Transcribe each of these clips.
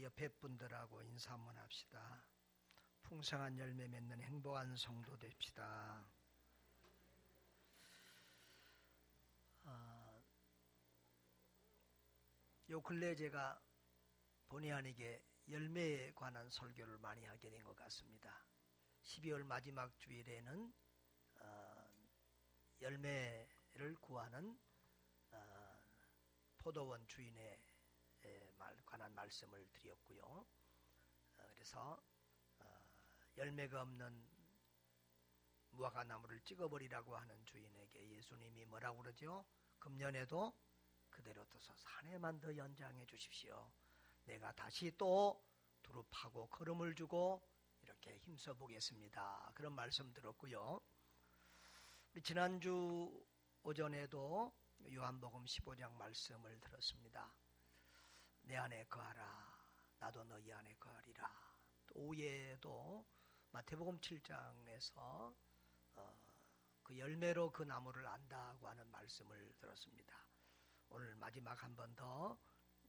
옆에 분들하고 인사 한번 합시다. 풍성한 열매 맺는 행복한 성도 됩시다. 요 근래 제가 본의 아니게 열매에 관한 설교를 많이 하게 된 것 같습니다. 12월 마지막 주일에는 열매를 구하는 포도원 주인에 관한 말씀을 드렸고요. 그래서 열매가 없는 무화과나무를 찍어버리라고 하는 주인에게 예수님이 뭐라고 그러죠? 금년에도 그대로 둬서 한 해만 더 연장해 주십시오. 내가 다시 또 두릅하고 걸음을 주고 이렇게 힘써 보겠습니다. 그런 말씀 들었고요. 우리 지난주 오전에도 요한복음 15장 말씀을 들었습니다. 내 안에 거하라. 나도 너희 안에 거하리라. 또 오후에도 마태복음 7장에서 그 열매로 그 나무를 안다고 하는 말씀을 들었습니다. 오늘 마지막 한 번 더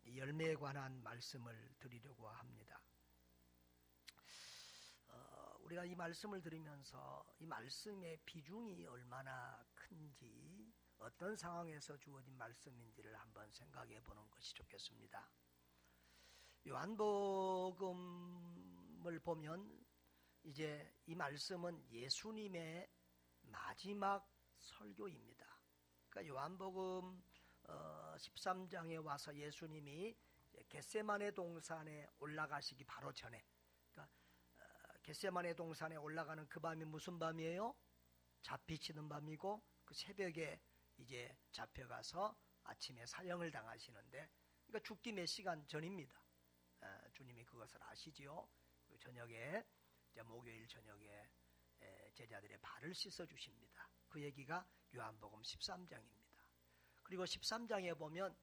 열매에 관한 말씀을 드리려고 합니다. 우리가 이 말씀을 들으면서 이 말씀의 비중이 얼마나 큰지, 어떤 상황에서 주어진 말씀인지를 한번 생각해 보는 것이 좋겠습니다. 요한복음을 보면 이제 이 말씀은 예수님의 마지막 설교입니다. 그러니까 요한복음 13장에 와서 예수님이 겟세마네 동산에 올라가시기 바로 전에, 그러니까 겟세마네 동산에 올라가는 그 밤이 무슨 밤이에요? 잡히치는 밤이고, 그 새벽에 이제 잡혀가서 아침에 사형을 당하시는데, 그러니까 죽기 몇 시간 전입니다. 주님이 그것을 아시지요. 저녁에, 이제 목요일 저녁에 제자들의 발을 씻어 주십니다. 그 얘기가 요한복음 13장입니다. 그리고 13장에 보면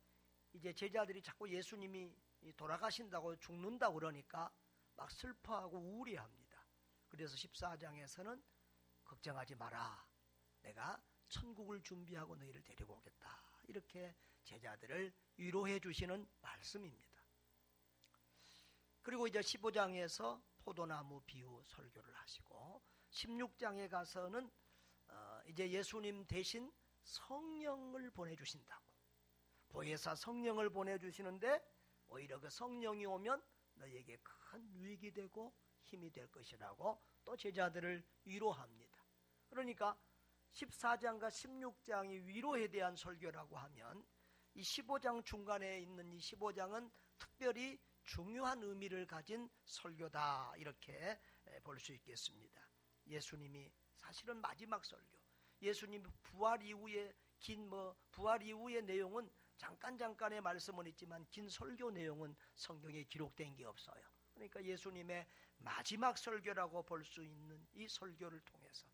이제 제자들이 자꾸 예수님이 돌아가신다고 죽는다고 그러니까 막 슬퍼하고 우울해합니다. 그래서 14장에서는 걱정하지 마라. 내가 천국을 준비하고 너희를 데리고 오겠다. 이렇게 제자들을 위로해 주시는 말씀입니다. 그리고 이제 15장에서 포도나무 비유 설교를 하시고 16장에 가서는 이제 예수님 대신 성령을 보내주신다고, 보혜사 성령을 보내주시는데 오히려 그 성령이 오면 너희에게 큰 유익이 되고 힘이 될 것이라고 또 제자들을 위로합니다. 그러니까 14장과 16장이 위로에 대한 설교라고 하면 이 15장 중간에 있는 이 15장은 특별히 중요한 의미를 가진 설교다, 이렇게 볼 수 있겠습니다. 예수님이 사실은 마지막 설교, 예수님 부활 이후에 부활 이후의 내용은 잠깐의 말씀은 있지만 긴 설교 내용은 성경에 기록된 게 없어요. 그러니까 예수님의 마지막 설교라고 볼 수 있는 이 설교를 통해서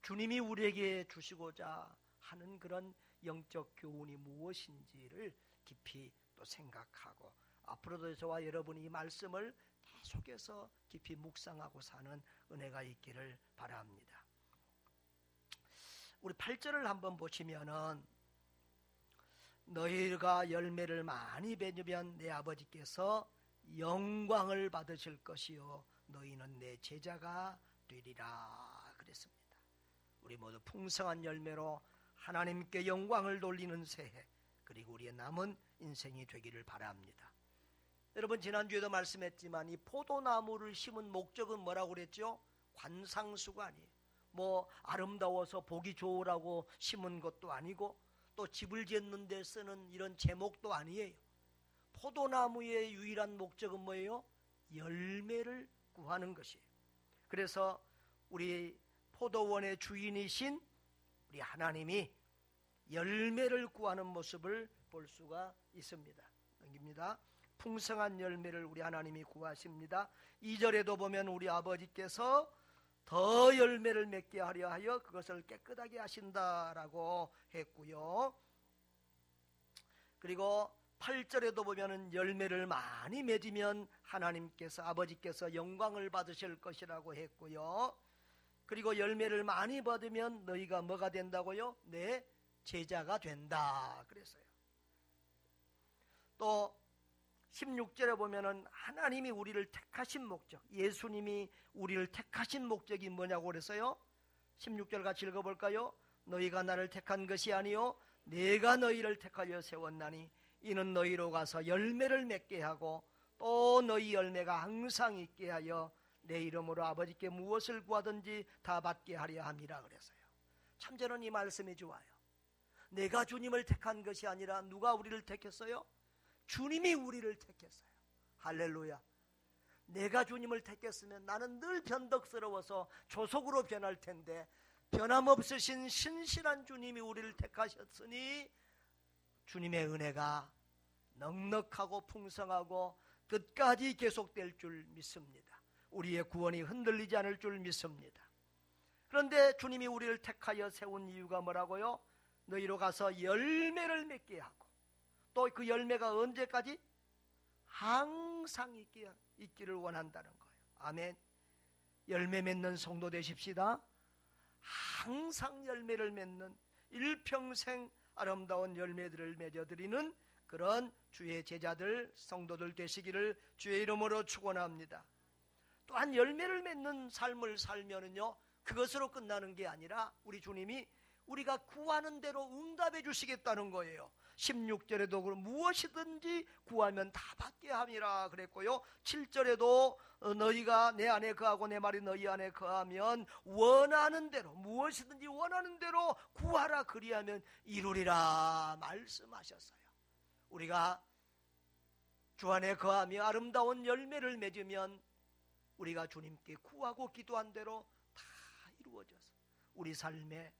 주님이 우리에게 주시고자 하는 그런 영적 교훈이 무엇인지를 깊이 또 생각하고, 앞으로도 저와 여러분이 이 말씀을 계속해서 깊이 묵상하고 사는 은혜가 있기를 바랍니다. 우리 8절을 한번 보시면은 너희가 열매를 많이 맺으면 내 아버지께서 영광을 받으실 것이요 너희는 내 제자가 되리라 그랬습니다. 우리 모두 풍성한 열매로 하나님께 영광을 돌리는 새해, 그리고 우리의 남은 인생이 되기를 바랍니다. 여러분, 지난주에도 말씀했지만 이 포도나무를 심은 목적은 뭐라고 그랬죠? 관상수가 아니에요. 뭐 아름다워서 보기 좋으라고 심은 것도 아니고 또 집을 짓는 데 쓰는 이런 제목도 아니에요. 포도나무의 유일한 목적은 뭐예요? 열매를 구하는 것이에요. 그래서 우리 포도원의 주인이신 우리 하나님이 열매를 구하는 모습을 볼 수가 있습니다. 넘깁니다. 풍성한 열매를 우리 하나님이 구하십니다. 2절에도 보면 우리 아버지께서 더 열매를 맺게 하려 하여 그것을 깨끗하게 하신다라고 했고요. 그리고 8절에도 보면은 열매를 많이 맺으면 하나님께서, 아버지께서 영광을 받으실 것이라고 했고요. 그리고 열매를 많이 받으면 너희가 뭐가 된다고요? 내 제자가 된다 그랬어요. 또 16절에 보면은 하나님이 우리를 택하신 목적, 예수님이 우리를 택하신 목적이 뭐냐고 그랬어요? 16절 같이 읽어볼까요? 너희가 나를 택한 것이 아니요 내가 너희를 택하여 세웠나니 이는 너희로 가서 열매를 맺게 하고 또 너희 열매가 항상 있게 하여 내 이름으로 아버지께 무엇을 구하든지 다 받게 하려 함이라 그랬어요. 참 저는 이 말씀이 좋아요. 내가 주님을 택한 것이 아니라 누가 우리를 택했어요? 주님이 우리를 택했어요. 할렐루야. 내가 주님을 택했으면 나는 늘 변덕스러워서 조속으로 변할 텐데 변함없으신 신실한 주님이 우리를 택하셨으니 주님의 은혜가 넉넉하고 풍성하고 끝까지 계속될 줄 믿습니다. 우리의 구원이 흔들리지 않을 줄 믿습니다. 그런데 주님이 우리를 택하여 세운 이유가 뭐라고요? 너희로 가서 열매를 맺게 하고 또 그 열매가 언제까지? 항상 있기를 원한다는 거예요. 아멘. 열매 맺는 성도 되십시다. 항상 열매를 맺는 일평생 아름다운 열매들을 맺어드리는 그런 주의 제자들, 성도들 되시기를 주의 이름으로 축원합니다. 또한 열매를 맺는 삶을 살면은요, 그것으로 끝나는 게 아니라 우리 주님이 우리가 구하는 대로 응답해 주시겠다는 거예요. 16절에도 무엇이든지 구하면 다 받게 함이라 그랬고요. 7절에도 너희가 내 안에 거하고 내 말이 너희 안에 거하면 원하는 대로 무엇이든지 원하는 대로 구하라 그리하면 이루리라 말씀하셨어요. 우리가 주 안에 거하며 아름다운 열매를 맺으면 우리가 주님께 구하고 기도한 대로 다 이루어져서 우리 삶에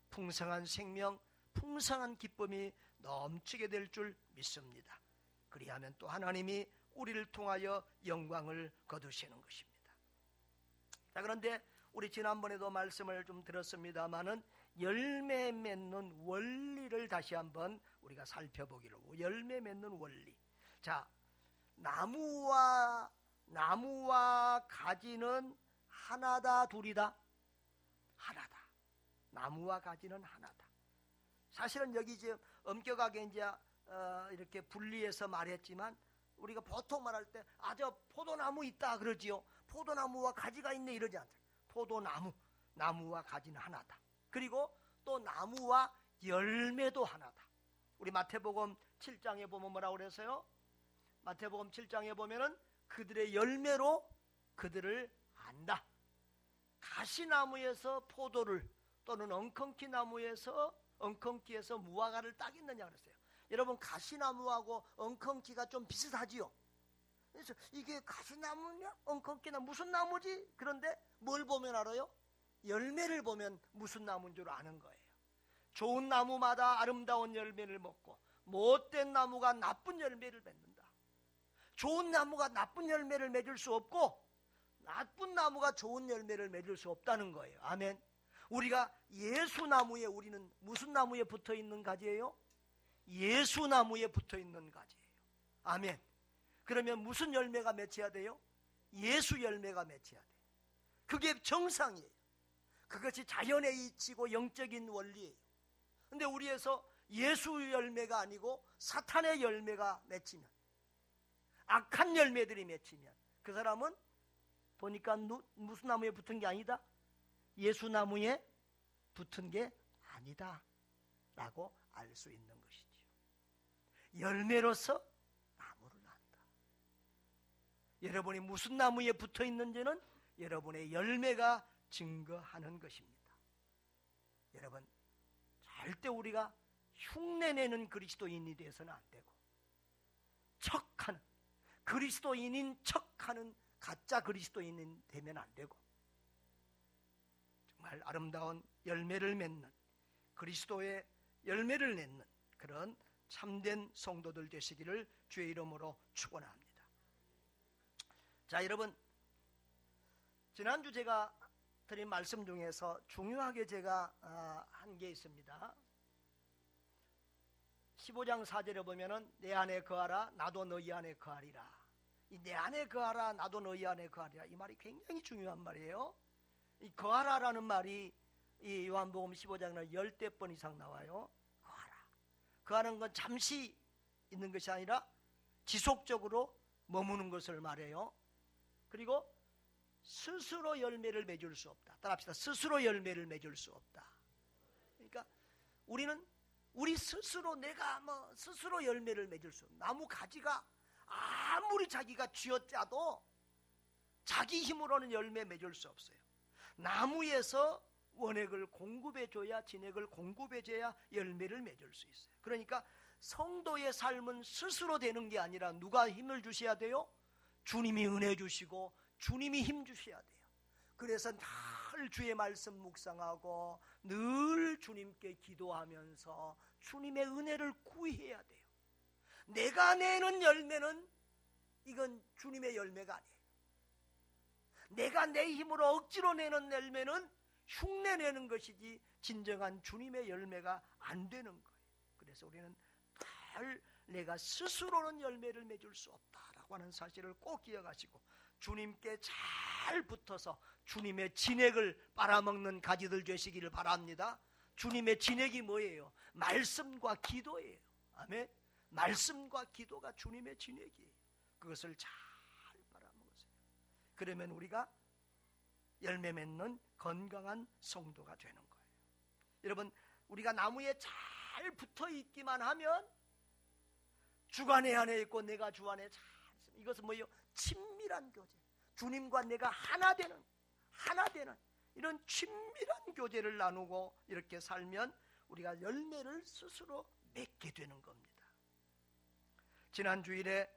풍성한 생명, 풍성한 기쁨이 넘치게 될 줄 믿습니다. 그리하면 또 하나님이 우리를 통하여 영광을 거두시는 것입니다. 자, 그런데 우리 지난번에도 말씀을 좀 들었습니다마는 열매 맺는 원리를 다시 한번 우리가 살펴보기로. 열매 맺는 원리. 자, 나무와 가지는 하나다 둘이다? 하나다. 나무와 가지는 하나다. 사실은 여기 지금 엄격하게 이제 이렇게 분리해서 말했지만 우리가 보통 말할 때 저 포도나무 있다 그러지요. 포도나무와 가지가 있네 이러지 않아요. 나무와 가지는 하나다. 그리고 또 나무와 열매도 하나다. 우리 마태복음 7장에 보면 뭐라고 그랬어요? 마태복음 7장에 보면은 그들의 열매로 그들을 안다. 가시나무에서 포도를 또는 엉겅퀴에서 무화과를 따겠느냐 그랬어요. 여러분, 가시나무하고 엉겅퀴가 좀 비슷하지요. 그래서 이게 가시나무냐 엉겅퀴나 무슨 나무지? 그런데 뭘 보면 알아요? 열매를 보면 무슨 나무인 줄 아는 거예요. 좋은 나무마다 아름다운 열매를 먹고 못된 나무가 나쁜 열매를 맺는다. 좋은 나무가 나쁜 열매를 맺을 수 없고 나쁜 나무가 좋은 열매를 맺을 수 없다는 거예요. 아멘. 우리가 예수나무에, 우리는 무슨 나무에 붙어있는 가지예요? 예수나무에 붙어있는 가지예요. 아멘. 그러면 무슨 열매가 맺혀야 돼요? 예수 열매가 맺혀야 돼요. 그게 정상이에요. 그것이 자연의 이치고 영적인 원리예요. 근데 우리에서 예수 열매가 아니고 사탄의 열매가 맺히면, 악한 열매들이 맺히면 그 사람은 보니까 무슨 나무에 붙은 게 아니다? 예수나무에 붙은 게 아니다 라고 알 수 있는 것이지요. 열매로서 나무를 난다. 여러분이 무슨 나무에 붙어 있는지는 여러분의 열매가 증거하는 것입니다. 여러분, 절대 우리가 흉내내는 그리스도인이 되어서는 안 되고, 척하는 그리스도인인 척하는 가짜 그리스도인이 되면 안 되고, 정말 아름다운 열매를 맺는, 그리스도의 열매를 맺는 그런 참된 성도들 되시기를 주의 이름으로 축원합니다. 자, 여러분, 지난주 제가 드린 말씀 중에서 중요하게 제가 한 게 있습니다. 15장 4절에 보면은 내 안에 거하라 나도 너희 안에 거하리라. 이 내 안에 거하라 나도 너희 안에 거하리라, 이 말이 굉장히 중요한 말이에요. 이 거하라라는 말이 이 요한복음 15장에는 10번 이상 나와요. 거하라. 거하는 건 잠시 있는 것이 아니라 지속적으로 머무는 것을 말해요. 그리고 스스로 열매를 맺을 수 없다. 따라합시다. 스스로 열매를 맺을 수 없다. 그러니까 우리는 우리 스스로 내가 스스로 열매를 맺을 수 없다. 나무 가지가 아무리 자기가 쥐어짜도 자기 힘으로는 열매 맺을 수 없어요. 나무에서 원액을 공급해줘야, 진액을 공급해줘야 열매를 맺을 수 있어요. 그러니까 성도의 삶은 스스로 되는 게 아니라 누가 힘을 주셔야 돼요? 주님이 은혜 주시고 주님이 힘 주셔야 돼요. 그래서 늘 주의 말씀 묵상하고 늘 주님께 기도하면서 주님의 은혜를 구해야 돼요. 내가 내는 열매는 이건 주님의 열매가 아니에요. 내가 내 힘으로 억지로 내는 열매는 흉내내는 것이지 진정한 주님의 열매가 안 되는 거예요. 그래서 우리는 늘 내가 스스로는 열매를 맺을 수 없다라고 하는 사실을 꼭 기억하시고 주님께 잘 붙어서 주님의 진액을 빨아먹는 가지들 되시기를 바랍니다. 주님의 진액이 뭐예요? 말씀과 기도예요. 아멘. 말씀과 기도가 주님의 진액이에요. 그것을 잘 빨아먹으세요. 그러면 우리가 열매 맺는 건강한 성도가 되는 거예요. 여러분, 우리가 나무에 잘 붙어 있기만 하면 주가 내 안에 있고 내가 주 안에 잘 있습니다. 이것은 뭐예요? 친밀한 교제. 주님과 내가 하나 되는 이런 친밀한 교제를 나누고 이렇게 살면 우리가 열매를 스스로 맺게 되는 겁니다. 지난 주일에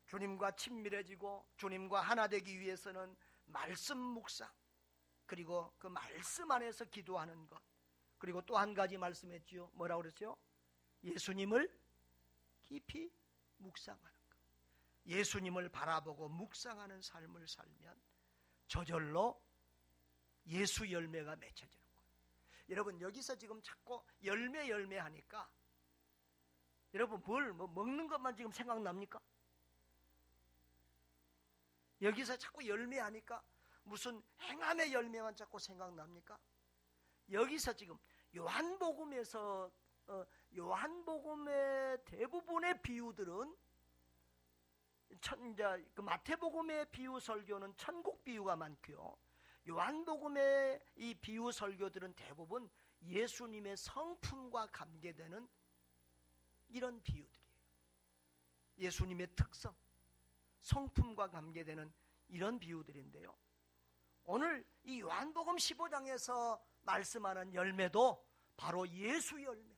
주님과 친밀해지고 주님과 하나 되기 위해서는 말씀 묵상, 그리고 그 말씀 안에서 기도하는 것, 그리고 또 한 가지 말씀했지요. 뭐라고 그랬어요? 예수님을 깊이 묵상하는 것. 예수님을 바라보고 묵상하는 삶을 살면 저절로 예수 열매가 맺혀지는 거예요. 여러분, 여기서 지금 자꾸 열매 하니까 여러분 먹는 것만 지금 생각납니까? 여기서 자꾸 열매하니까 무슨 행함의 열매만 자꾸 생각납니까? 여기서 지금 요한복음의 대부분의 비유들은 그 마태복음의 비유 설교는 천국 비유가 많고요. 요한복음의 이 비유 설교들은 대부분 예수님의 성품과 관계되는 이런 비유들이에요. 예수님의 특성, 성품과 관계되는 이런 비유들인데요. 오늘 이 요한복음 15장에서 말씀하는 열매도 바로 예수 열매,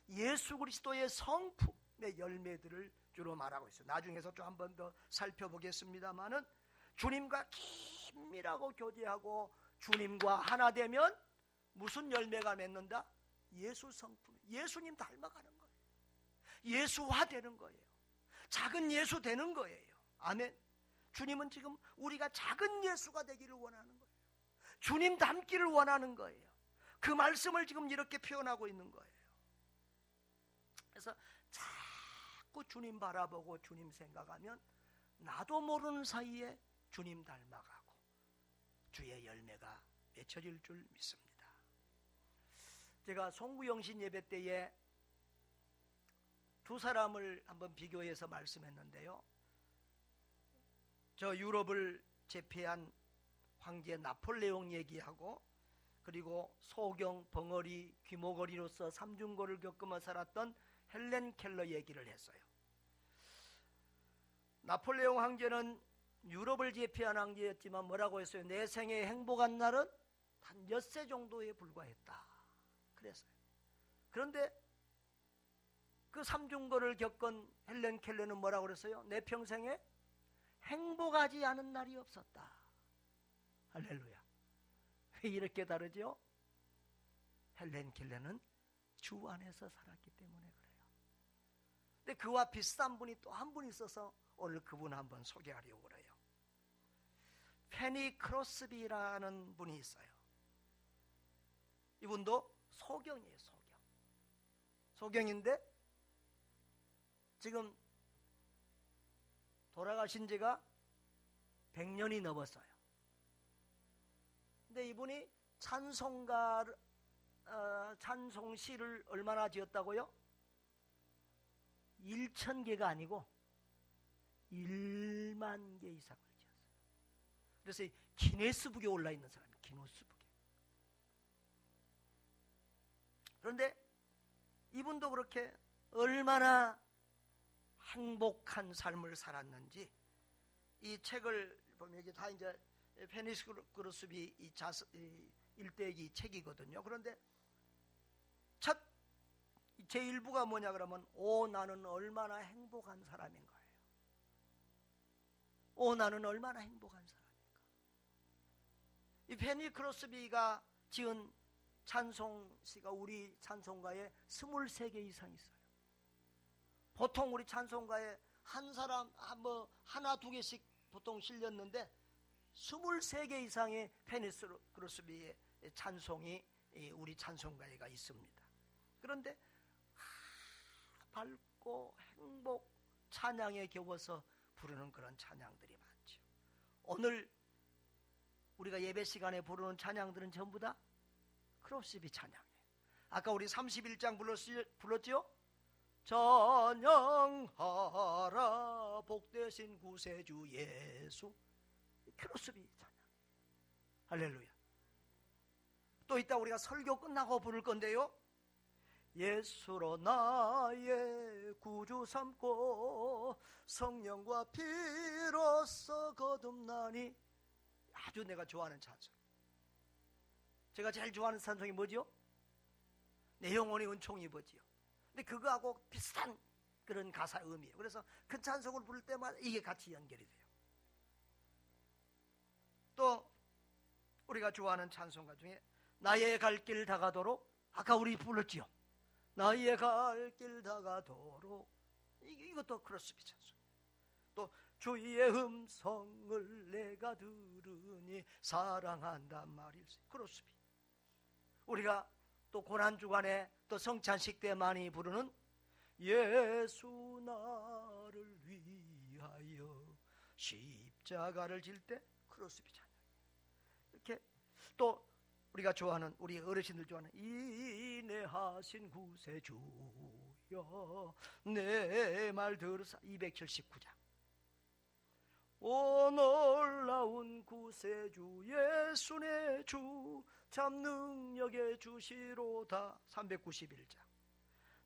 예수 그리스도의 성품의 열매들을 주로 말하고 있어요. 나중에서 좀 한 번 더 살펴보겠습니다만은 주님과 긴밀하고 교제하고 주님과 하나 되면 무슨 열매가 맺는다? 예수 성품, 예수님 닮아가는 거예요. 예수화 되는 거예요. 작은 예수 되는 거예요. 아멘. 주님은 지금 우리가 작은 예수가 되기를 원하는 거예요. 주님 닮기를 원하는 거예요. 그 말씀을 지금 이렇게 표현하고 있는 거예요. 그래서 자꾸 주님 바라보고 주님 생각하면 나도 모르는 사이에 주님 닮아가고 주의 열매가 맺혀질 줄 믿습니다. 제가 송구영신 예배 때에 두 사람을 한번 비교해서 말씀했는데요. 저 유럽을 제패한 황제 나폴레옹 얘기하고, 그리고 소경, 벙어리, 귀머거리로서 삼중고를 겪으며 살았던 헬렌 켈러 얘기를 했어요. 나폴레옹 황제는 유럽을 제패한 황제였지만 뭐라고 했어요? 내 생에 행복한 날은 한 엿새 정도에 불과했다 그랬어요. 그런데 그 삼중고를 겪은 헬렌 켈러는 뭐라고 그랬어요? 내 평생에 행복하지 않은 날이 없었다. 할렐루야. 왜 이렇게 다르죠? 헬렌 켈러는 주 안에서 살았기 때문에 그래요. 근데 그와 비슷한 분이 또 한 분 있어서 오늘 그분 한번 소개하려고 그래요. 페니 크로스비라는 분이 있어요. 이분도 소경이에요. 소경인데 지금 돌아가신 지가 100년이 넘었어요. 근데 이분이 찬송시를 얼마나 지었다고요? 1000개가 아니고 1만 개 이상을 지었어요. 그래서 이 기네스북에 올라 있는 사람이 기네스북에. 그런데 이분도 그렇게 얼마나 행복한 삶을 살았는지 이 책을 보면 이게 다 이제 페니스 그루스비 이 일대기 책이거든요. 그런데 첫 제1부가 뭐냐 그러면 나는 얼마나 행복한 사람인 거예요. 나는 얼마나 행복한 사람인가. 이 페니 크로스비가 지은 찬송시가 우리 찬송가에 23개 이상 있어요. 보통 우리 찬송가에 한 사람 하나 두 개씩 보통 실렸는데 23개 이상의 페니 크로스비의 찬송이 우리 찬송가에가 있습니다. 그런데 밝고 행복 찬양에 겨워서 부르는 그런 찬양들이 많죠. 오늘 우리가 예배 시간에 부르는 찬양들은 전부 다 크로스비 찬양이에요. 아까 우리 31장 불렀죠? 찬양하라 복되신 구세주 예수. 크로스비 찬양. 할렐루야. 또 이따 우리가 설교 끝나고 부를 건데요. 예수로 나의 구주 삼고 성령과 피로써 거듭나니. 아주 내가 좋아하는 찬송. 제가 제일 좋아하는 찬송이 뭐죠? 내 영혼이 은총 입었지요. 근데 그거하고 비슷한 그런 가사 의미예요. 그래서 그 찬송을 부를 때마다 이게 같이 연결이 돼요. 또 우리가 좋아하는 찬송가 중에 나의 갈 길 다가도록, 아까 우리 불렀지요. 나의 갈 길 다가도록, 이것도 크로스비 찬송. 또 주의 음성을 내가 들으니 사랑한단 말일세. 크로스비. 우리가 또 고난주간에 또 성찬식 때 많이 부르는 예수 나를 위하여 십자가를 질 때 크로스비 찬양. 이렇게 또 우리가 좋아하는, 우리 어르신들 좋아하는 인내하신 구세주여 내 말 들으사. 279장. 오 놀라운 구세주 예수 내 주 참 능력의 주시로다. 391장.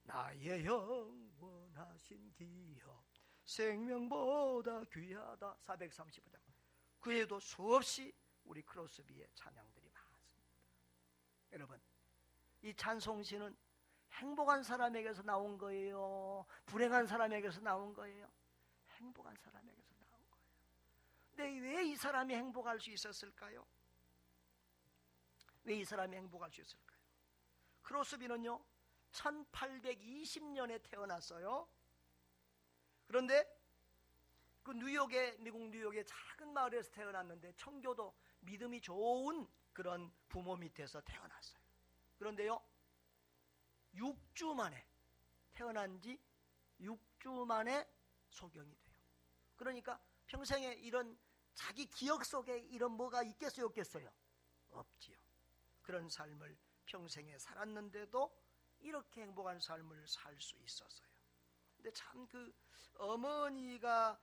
나의 영원하신 기업 생명보다 귀하다. 435장. 그 외에도 수없이 우리 크로스비의 찬양들이 많습니다. 여러분, 이 찬송시는 행복한 사람에게서 나온 거예요? 불행한 사람에게서 나온 거예요? 행복한 사람에게서 나온 거예요. 근데 왜 이 사람이 행복할 수 있었을까요? 왜 이 사람이 행복할 수 있을까요? 크로스비는요 1820년에 태어났어요. 그런데 그 미국 뉴욕의 작은 마을에서 태어났는데 청교도 믿음이 좋은 그런 부모 밑에서 태어났어요. 그런데요 6주 만에, 태어난 지 6주 만에 소경이 돼요. 그러니까 평생에 이런 자기 기억 속에 이런 뭐가 있겠어요, 없겠어요? 없지요. 그런 삶을 평생에 살았는데도 이렇게 행복한 삶을 살 수 있었어요. 근데 참 그 어머니가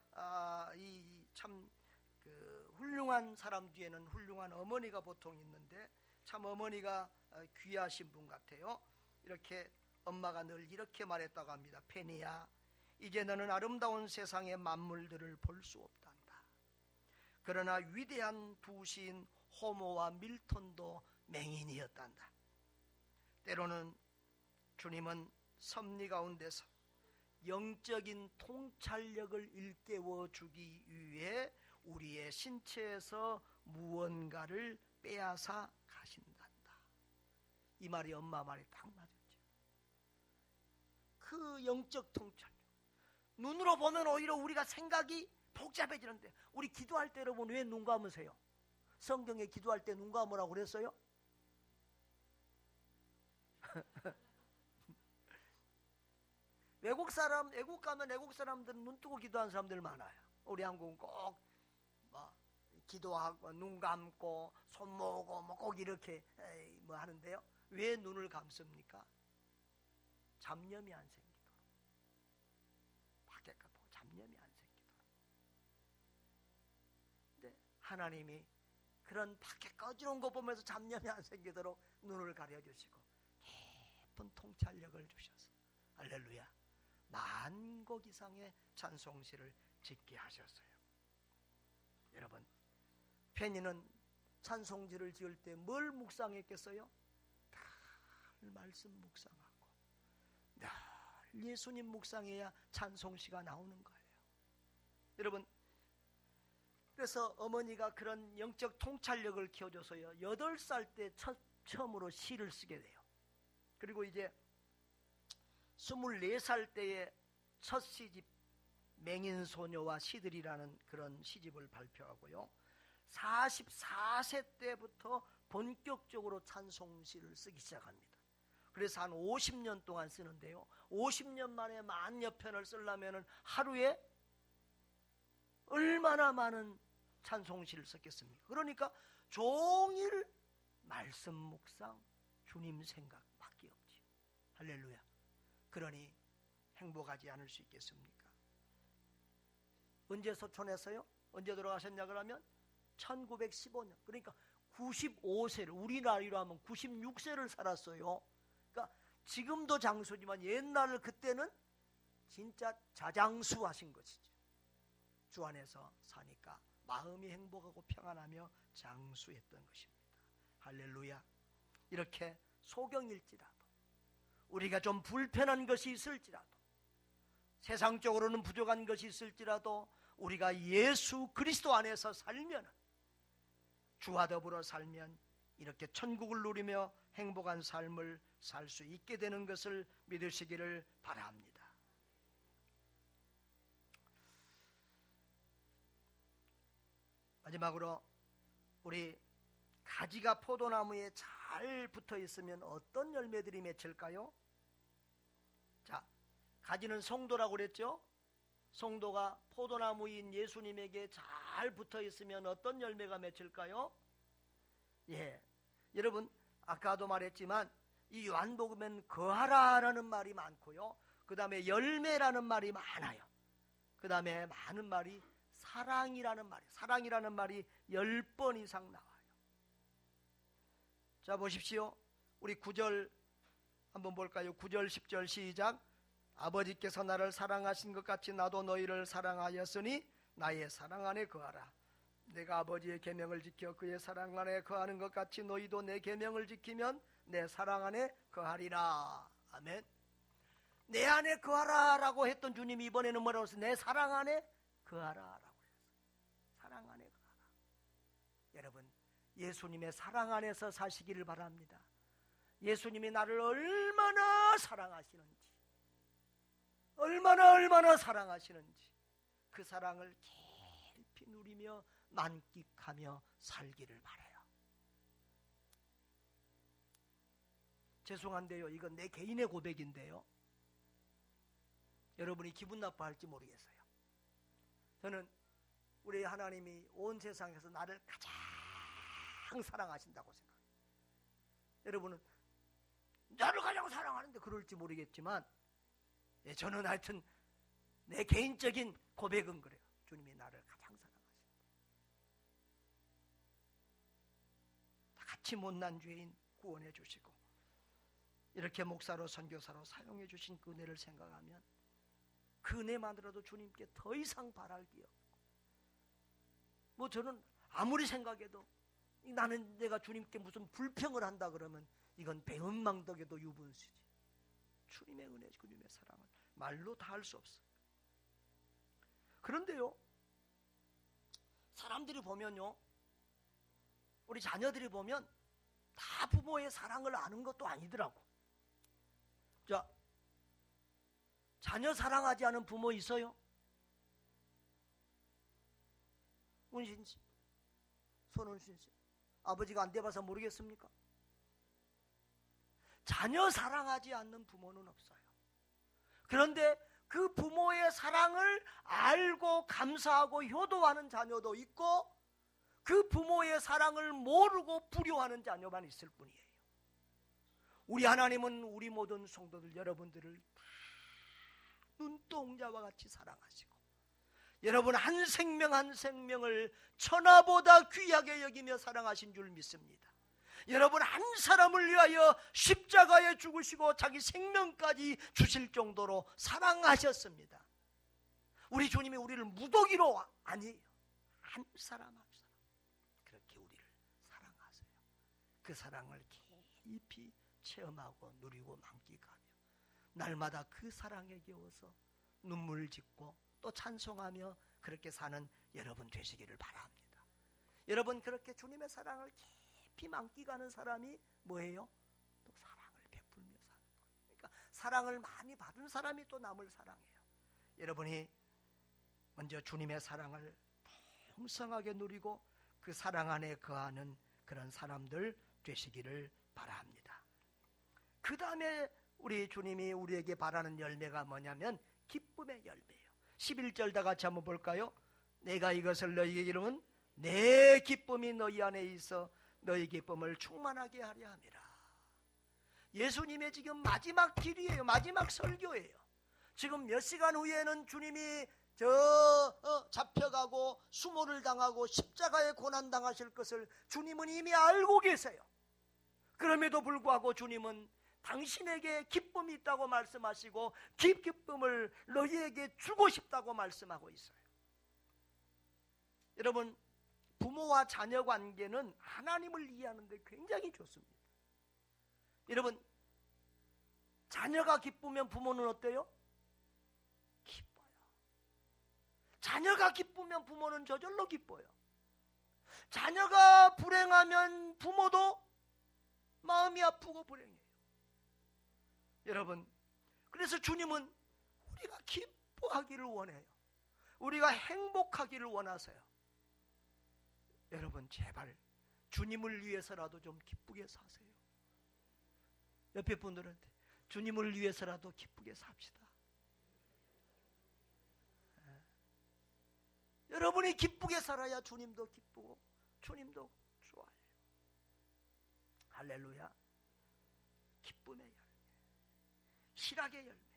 참 그 훌륭한 사람 뒤에는 훌륭한 어머니가 보통 있는데 참 어머니가 귀하신 분 같아요. 이렇게 엄마가 늘 이렇게 말했다고 합니다. 페니야, 이제 너는 아름다운 세상의 만물들을 볼 수 없단다. 그러나 위대한 두 시인 호모와 밀턴도 맹인이었단다. 때로는 주님은 섭리 가운데서 영적인 통찰력을 일깨워 주기 위해 우리의 신체에서 무언가를 빼앗아 가신단다. 이 말이 엄마 말에 딱 맞았죠. 그 영적 통찰력, 눈으로 보면 오히려 우리가 생각이 복잡해지는데, 우리 기도할 때 여러분 왜 눈 감으세요? 성경에 기도할 때 눈 감으라고 그랬어요? 외국 가면 외국 사람들은 눈 뜨고 기도하는 사람들 많아요. 우리 한국은 꼭 기도하고 눈 감고 손 모으고 꼭 이렇게 하는데요. 왜 눈을 감습니까? 잡념이 안 생기도록. 밖에 보고 잡념이 안 생기도록. 하나님이 그런 밖에 꺼지는 거 보면서 잡념이 안 생기도록 눈을 가려주시고 깊은 통찰력을 주셔서 할렐루야 만 곡 이상의 찬송시를 짓게 하셨어요. 여러분 페니는 찬송지를 지을 때 뭘 묵상했겠어요? 늘 말씀 묵상하고 늘 예수님 묵상해야 찬송시가 나오는 거예요. 여러분 그래서 어머니가 그런 영적 통찰력을 키워줘서요 8살 때 처음으로 시를 쓰게 돼요. 그리고 이제 24살 때에 첫 시집 맹인소녀와 시들이라는 그런 시집을 발표하고요 44세 때부터 본격적으로 찬송시를 쓰기 시작합니다. 그래서 한 50년 동안 쓰는데요 50년 만에 10,000여 편을 쓰려면 하루에 얼마나 많은 찬송시를 썼겠습니까? 그러니까 종일 말씀 묵상 주님 생각밖에 없지. 할렐루야. 그러니 행복하지 않을 수 있겠습니까? 언제 소천했어요? 언제 돌아가셨냐 그러면 1915년 그러니까 95세를 우리 나이로 하면 96세를 살았어요. 그러니까 지금도 장수지만 옛날 그때는 진짜 자장수 하신 것이죠. 주 안에서 사니까 마음이 행복하고 평안하며 장수했던 것입니다. 할렐루야. 이렇게 소경일지라도 우리가 좀 불편한 것이 있을지라도 세상적으로는 부족한 것이 있을지라도 우리가 예수 그리스도 안에서 살면 주와 더불어 살면 이렇게 천국을 누리며 행복한 삶을 살 수 있게 되는 것을 믿으시기를 바랍니다. 마지막으로 우리 가지가 포도나무에 잘 붙어 있으면 어떤 열매들이 맺힐까요? 자, 가지는 성도라고 그랬죠? 성도가 포도나무인 예수님에게 잘 붙어 있으면 어떤 열매가 맺힐까요? 예, 여러분 아까도 말했지만 이 요한복음엔 거하라라는 말이 많고요. 그 다음에 열매라는 말이 많아요. 그 다음에 많은 말이 사랑이라는 말이 10번 이상 나와요. 자 보십시오. 우리 9절 한번 볼까요? 9절 10절 시작. 아버지께서 나를 사랑하신 것 같이 나도 너희를 사랑하였으니 나의 사랑 안에 거하라. 내가 아버지의 계명을 지켜 그의 사랑 안에 거하는 것 같이 너희도 내 계명을 지키면 내 사랑 안에 거하리라. 아멘. 내 안에 거하라 라고 했던 주님이 이번에는 뭐라고 했어요? 내 사랑 안에 거하라 라고 했어요. 사랑 안에 거하라. 여러분 예수님의 사랑 안에서 사시기를 바랍니다. 예수님이 나를 얼마나 사랑하시는지 얼마나 사랑하시는지 그 사랑을 깊이 누리며 만끽하며 살기를 바라요. 죄송한데요 이건 내 개인의 고백인데요 여러분이 기분 나빠할지 모르겠어요. 저는 우리 하나님이 온 세상에서 나를 가장 사랑하신다고 생각해요. 여러분은 나를 가장 사랑하는데 그럴지 모르겠지만 저는 하여튼 내 개인적인 고백은 그래요. 주님이 나를 가장 사랑하신다. 같이 못난 죄인 구원해 주시고 이렇게 목사로 선교사로 사용해 주신 그 은혜를 생각하면 그 은혜만으로도 주님께 더 이상 바랄 게 없고 뭐 저는 아무리 생각해도 나는 내가 주님께 무슨 불평을 한다 그러면 이건 배은망덕에도 유분수지. 주님의 은혜, 주님의 사랑은 말로 다 할 수 없어요. 그런데요 사람들이 보면요 우리 자녀들이 보면 다 부모의 사랑을 아는 것도 아니더라고. 자, 자녀 사랑하지 않은 부모 있어요? 운신씨, 손운신씨, 아버지가 안 돼봐서 모르겠습니까? 자녀 사랑하지 않는 부모는 없어요. 그런데 그 부모의 사랑을 알고 감사하고 효도하는 자녀도 있고 그 부모의 사랑을 모르고 불효하는 자녀만 있을 뿐이에요. 우리 하나님은 우리 모든 성도들 여러분들을 다 눈동자와 같이 사랑하시고 여러분 한 생명 한 생명을 천하보다 귀하게 여기며 사랑하신 줄 믿습니다. 여러분 한 사람을 위하여 십자가에 죽으시고 자기 생명까지 주실 정도로 사랑하셨습니다. 우리 주님이 우리를 무더기로 아니에요. 한 사람 한 사람 그렇게 우리를 사랑하세요. 그 사랑을 깊이 체험하고 누리고 만끽하며 날마다 그 사랑에 겨워서 눈물 짓고 또 찬송하며 그렇게 사는 여러분 되시기를 바랍니다. 여러분 그렇게 주님의 사랑을 깊이 만끽하는 사람이 뭐예요? 또 사랑을 베풀며 사는 거예요. 그러니까 사랑을 많이 받은 사람이 또 남을 사랑해요. 여러분이 먼저 주님의 사랑을 풍성하게 누리고 그 사랑 안에 거하는 그런 사람들 되시기를 바랍니다. 그 다음에 우리 주님이 우리에게 바라는 열매가 뭐냐면 기쁨의 열매예요. 11절 다 같이 한번 볼까요? 내가 이것을 너희에게 이루면 내 기쁨이 너희 안에 있어 너희 기쁨을 충만하게 하려 함이라. 예수님의 지금 마지막 길이에요. 마지막 설교예요. 지금 몇 시간 후에는 주님이 잡혀가고 수모를 당하고 십자가에 고난당하실 것을 주님은 이미 알고 계세요. 그럼에도 불구하고 주님은 당신에게 기쁨이 있다고 말씀하시고 기쁨을 너희에게 주고 싶다고 말씀하고 있어요. 여러분 부모와 자녀 관계는 하나님을 이해하는 데 굉장히 좋습니다. 여러분 자녀가 기쁘면 부모는 어때요? 기뻐요. 자녀가 기쁘면 부모는 저절로 기뻐요. 자녀가 불행하면 부모도 마음이 아프고 불행해요. 여러분 그래서 주님은 우리가 기뻐하기를 원해요. 우리가 행복하기를 원하세요. 여러분 제발 주님을 위해서라도 좀 기쁘게 사세요. 옆에 분들한테 주님을 위해서라도 기쁘게 삽시다. 여러분이 기쁘게 살아야 주님도 기쁘고 주님도 좋아해요. 할렐루야. 기쁨의 열매, 희락의 열매.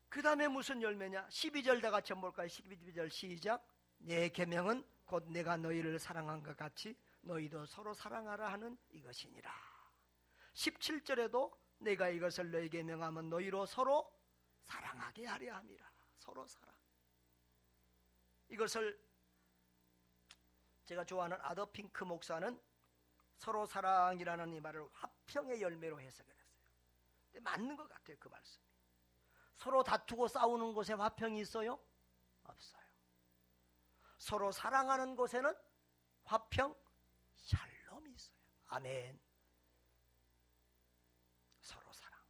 그 다음에 무슨 열매냐? 12절 다 같이 한번 볼까요? 12절 시작. 내 계명은 곧 내가 너희를 사랑한 것 같이 너희도 서로 사랑하라 하는 이것이니라. 17절에도 내가 이것을 너희에게 명하면 너희로 서로 사랑하게 하려 함이라. 서로 사랑. 이것을 제가 좋아하는 아더 핑크 목사는 서로 사랑이라는 이 말을 화평의 열매로 해석을 했어요. 근데 맞는 것 같아요. 그 말씀이. 서로 다투고 싸우는 곳에 화평이 있어요? 없어요. 서로 사랑하는 곳에는 화평, 샬롬이 있어요. 아멘. 서로 사랑.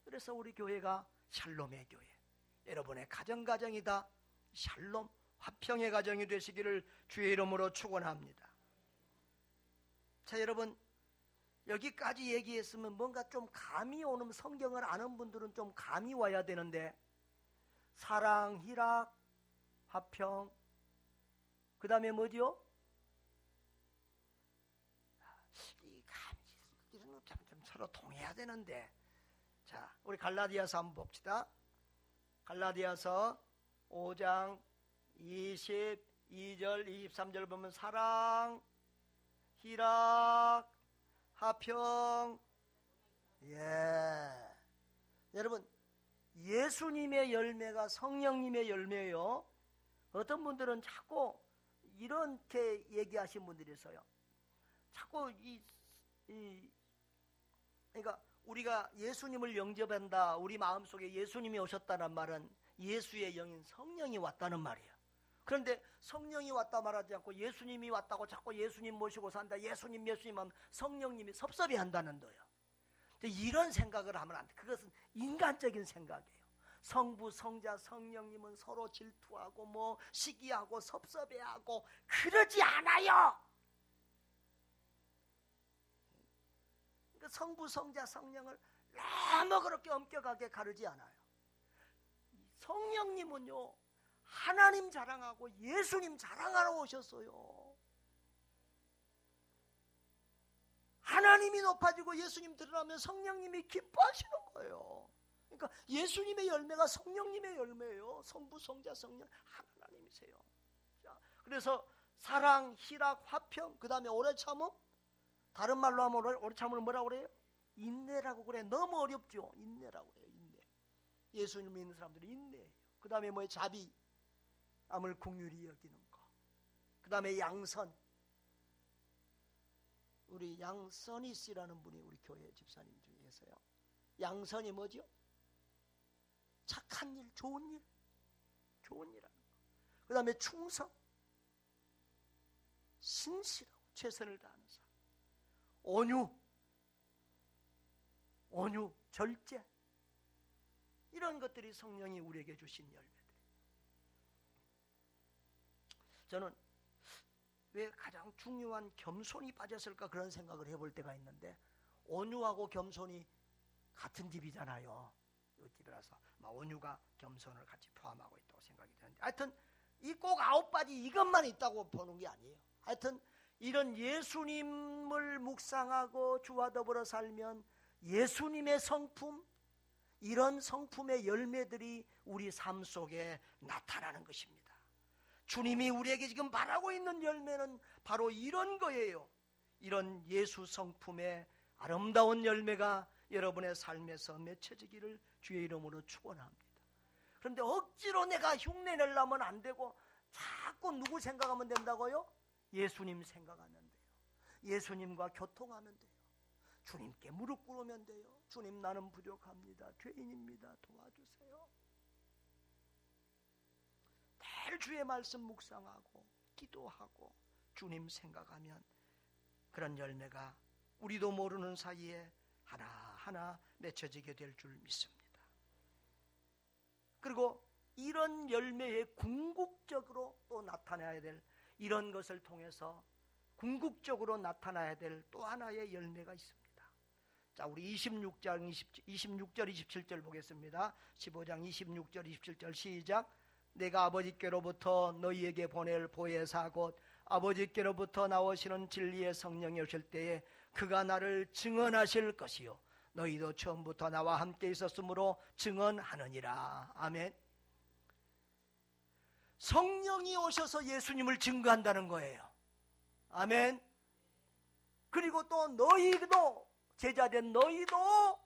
그래서 우리 교회가 샬롬의 교회, 여러분의 가정이다 샬롬, 화평의 가정이 되시기를 주의 이름으로 축원합니다. 자, 여러분 여기까지 얘기했으면 뭔가 좀 감이 오는, 성경을 아는 분들은 좀 감이 와야 되는데, 사랑, 희락, 화평, 그 다음에 뭐지요? 이 감이 좀 서로 통해야 되는데. 자, 우리 갈라디아서 한번 봅시다. 갈라디아서 5장 22절 23절 보면 사랑, 희락, 화평. 예. 여러분 예수님의 열매가 성령님의 열매예요. 어떤 분들은 자꾸 이렇게 얘기하신 분들이 있어요. 자꾸 그러니까 우리가 예수님을 영접한다, 우리 마음속에 예수님이 오셨다는 말은 예수의 영인 성령이 왔다는 말이에요. 그런데 성령이 왔다 말하지 않고 예수님이 왔다고 자꾸 예수님 모시고 산다, 예수님 하면 성령님이 섭섭해한다는 거예요. 근데 이런 생각을 하면 안 돼. 그것은 인간적인 생각이에요. 성부, 성자, 성령님은 서로 질투하고 뭐 시기하고 섭섭해하고 그러지 않아요. 그러니까 성부, 성자, 성령을 너무 그렇게 엄격하게 가르지 않아요. 성령님은요, 하나님 자랑하고 예수님 자랑하러 오셨어요. 하나님이 높아지고 예수님 드러나면 성령님이 기뻐하시는 거예요. 그러니까 예수님의 열매가 성령님의 열매예요. 성부, 성자, 성령 하나님이세요. 자, 그래서 사랑, 희락, 화평, 그 다음에 오래 참음. 다른 말로 하면 오래 참음을 뭐라고 그래요? 인내라고 그래. 너무 어렵죠. 인내라고 해요. 인내. 예수님 믿는 사람들이 인내예요. 그 다음에 뭐예요? 자비, 남을 긍휼히 여기는 거. 그 다음에 양선. 우리 양선희 씨라는 분이 우리 교회 집사님 중에 계세요. 양선이 뭐죠? 착한 일, 좋은 일, 좋은 일 하는 거. 그 다음에 충성, 신실하고 최선을 다하는 사람. 온유, 절제. 이런 것들이 성령이 우리에게 주신 열매들. 저는 왜 가장 중요한 겸손이 빠졌을까 그런 생각을 해볼 때가 있는데, 온유하고 겸손이 같은 집이잖아요. 이 집이라서 온유가 겸손을 같이 포함하고 있다고 생각이 되는데, 하여튼 이 꼭 9가지 이것만 있다고 보는 게 아니에요. 하여튼 이런 예수님을 묵상하고 주와 더불어 살면 예수님의 성품, 이런 성품의 열매들이 우리 삶 속에 나타나는 것입니다. 주님이 우리에게 지금 바라고 있는 열매는 바로 이런 거예요. 이런 예수 성품의 아름다운 열매가 여러분의 삶에서 맺혀지기를 주의 이름으로 축원합니다. 그런데 억지로 내가 흉내 내려면 안 되고 자꾸 누구 생각하면 된다고요? 예수님 생각하면 돼요. 예수님과 교통하면 돼요. 주님께 무릎 꿇으면 돼요. 주님, 나는 부족합니다. 죄인입니다. 도와주세요. 늘 주의 말씀 묵상하고 기도하고 주님 생각하면 그런 열매가 우리도 모르는 사이에 하나하나 맺혀지게 될 줄 믿습니다. 그리고 이런 열매에 궁극적으로 또 나타나야 될, 이런 것을 통해서 궁극적으로 나타나야 될 또 하나의 열매가 있습니다. 자, 우리 26절 27절 보겠습니다. 15장 26절 27절 시작. 내가 아버지께로부터 너희에게 보낼 보혜사 곧 아버지께로부터 나오시는 진리의 성령이 오실 때에 그가 나를 증언하실 것이요 너희도 처음부터 나와 함께 있었으므로 증언하느니라. 아멘. 성령이 오셔서 예수님을 증거한다는 거예요. 아멘. 그리고 또 너희도, 제자된 너희도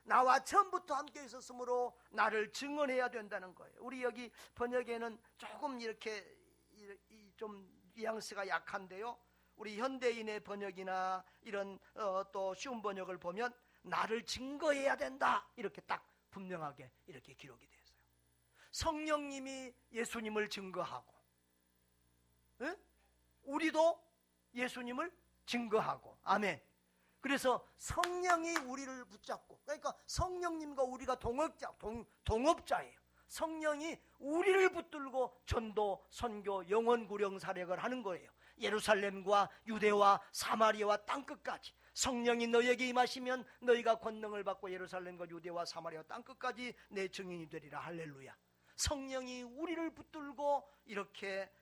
나와 처음부터 함께 있었으므로 나를 증언해야 된다는 거예요. 우리 여기 번역에는 조금 이렇게 좀 뉘앙스가 약한데요. 우리 현대인의 번역이나 이런 또 쉬운 번역을 보면 나를 증거해야 된다 이렇게 딱 분명하게 이렇게 기록이 되어 있어요. 성령님이 예수님을 증거하고, 응? 우리도 예수님을 증거하고. 아멘. 그래서 성령이 우리를 붙잡고, 그러니까 성령님과 우리가 동업자예요. 성령이 우리를 붙들고 전도, 선교, 영혼 구령 사역을 하는 거예요. 예루살렘과 유대와 사마리아와 땅끝까지 성령이 너에게 임하시면 너희가 권능을 받고 예루살렘과 유대와 사마리아 땅끝까지 내 증인이 되리라. 할렐루야. 성령이 우리를 붙들고 이렇게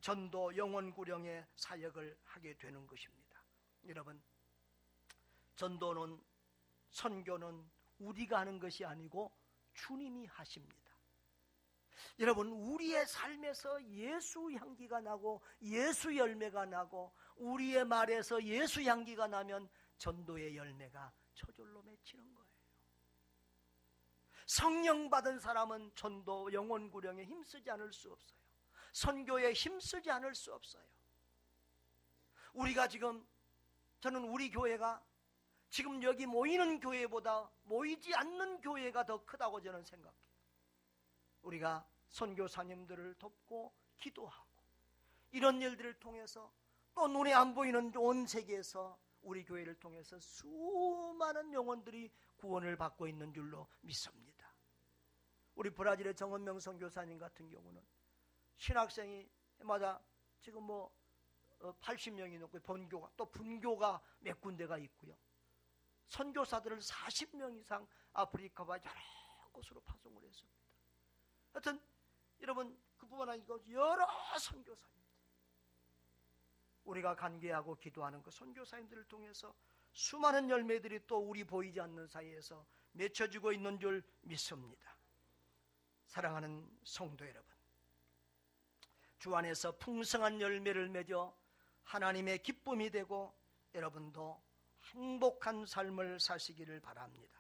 전도, 영혼 구령의 사역을 하게 되는 것입니다. 여러분, 전도는, 선교는 우리가 하는 것이 아니고 주님이 하십니다. 여러분, 우리의 삶에서 예수 향기가 나고 예수 열매가 나고 우리의 말에서 예수 향기가 나면 전도의 열매가 저절로 맺히는 거예요. 성령 받은 사람은 전도, 영혼 구령에 힘쓰지 않을 수 없어요. 선교에 힘쓰지 않을 수 없어요. 우리가 지금, 저는 우리 교회가 지금 여기 모이는 교회보다 모이지 않는 교회가 더 크다고 저는 생각해요. 우리가 선교사님들을 돕고 기도하고 이런 일들을 통해서 또 눈에 안 보이는 온 세계에서 우리 교회를 통해서 수많은 영혼들이 구원을 받고 있는 줄로 믿습니다. 우리 브라질의 정은명 선교사님 같은 경우는 신학생이 해마다 지금 80명이 넘고 본교가 또 분교가 몇 군데가 있고요. 선교사들을 40명 이상 아프리카와 여러 곳으로 파송을 했습니다. 하여튼 여러분, 그뿐만 아니고 여러 선교사님들, 우리가 간계하고 기도하는 그 선교사님들을 통해서 수많은 열매들이 또 우리 보이지 않는 사이에서 맺혀지고 있는 줄 믿습니다. 사랑하는 성도 여러분, 주 안에서 풍성한 열매를 맺어 하나님의 기쁨이 되고 여러분도 행복한 삶을 사시기를 바랍니다.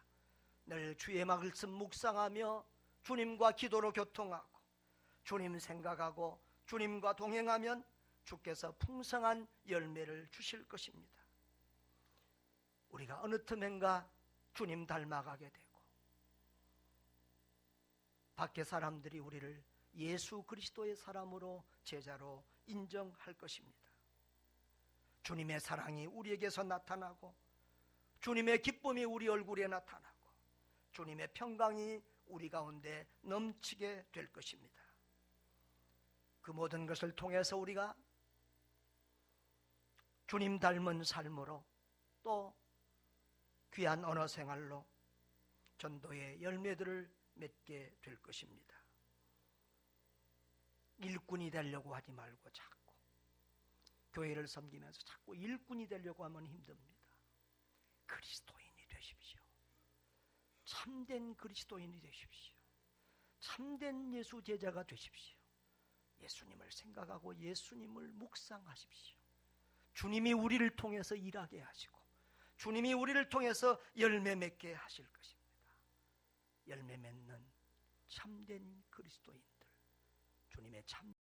늘 주의 말씀 묵상하며 주님과 기도로 교통하고 주님 생각하고 주님과 동행하면 주께서 풍성한 열매를 주실 것입니다. 우리가 어느 틈엔가 주님 닮아가게 되고 밖에 사람들이 우리를 예수 그리스도의 사람으로 제자로 인정할 것입니다. 주님의 사랑이 우리에게서 나타나고 주님의 기쁨이 우리 얼굴에 나타나고 주님의 평강이 우리 가운데 넘치게 될 것입니다. 그 모든 것을 통해서 우리가 주님 닮은 삶으로 또 귀한 언어 생활로 전도의 열매들을 맺게 될 것입니다. 일꾼이 되려고 하지 말고 자꾸 교회를 섬기면서 자꾸 일꾼이 되려고 하면 힘듭니다. 그리스도인이 되십시오. 참된 그리스도인이 되십시오. 참된 예수 제자가 되십시오. 예수님을 생각하고 예수님을 묵상하십시오. 주님이 우리를 통해서 일하게 하시고 주님이 우리를 통해서 열매 맺게 하실 것입니다. 열매 맺는 참된 그리스도인들, 주님의 참